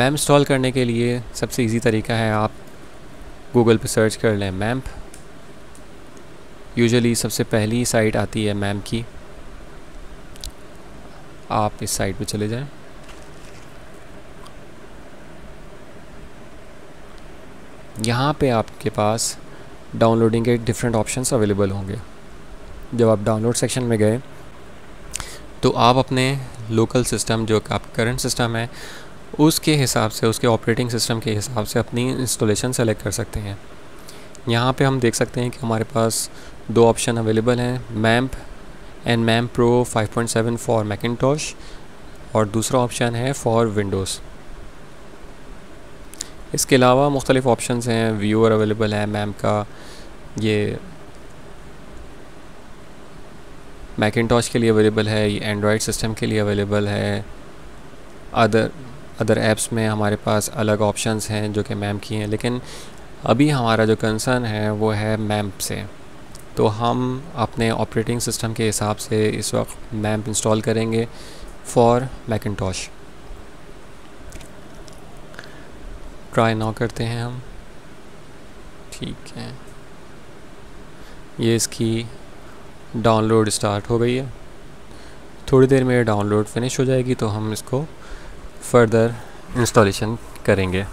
Ma'am install करने के लिए सबसे इजी तरीका है, आप गूगल पे सर्च कर लें मैम्प। यूजुअली सबसे पहली साइट आती है मैम की, आप इस साइट पे चले जाएं। यहाँ पे आपके पास डाउनलोडिंग के डिफरेंट ऑप्शंस अवेलेबल होंगे। जब आप डाउनलोड सेक्शन में गए तो आप अपने लोकल सिस्टम, जो आपका करंट सिस्टम है, उसके हिसाब से, उसके ऑपरेटिंग सिस्टम के हिसाब से अपनी इंस्टॉलेशन सेलेक्ट कर सकते हैं। यहाँ पे हम देख सकते हैं कि हमारे पास दो ऑप्शन अवेलेबल हैं, मैम्प एंड मैम्प प्रो 5.7 फॉर मैकिन्टॉश, और दूसरा ऑप्शन है फॉर विंडोज़। इसके अलावा मुख्तलिफ़ ऑप्शंस हैं, व्यूअर अवेलेबल है मैम्प का, ये मैकिन्टॉश के लिए अवेलेबल है, ये एंड्रॉयड सिस्टम के लिए अवेलेबल है। अदर ऐप्स में हमारे पास अलग ऑप्शंस हैं जो कि मैम्प की हैं, लेकिन अभी हमारा जो कंसर्न है वो है मैम्प से। तो हम अपने ऑपरेटिंग सिस्टम के हिसाब से इस वक्त मैम्प इंस्टॉल करेंगे फॉर मैकिन्टॉश। ट्राई नाउ करते हैं हम। ठीक है, ये इसकी डाउनलोड स्टार्ट हो गई है। थोड़ी देर में डाउनलोड फिनिश हो जाएगी तो हम इसको फर्दर इंस्टॉलेशन करेंगे।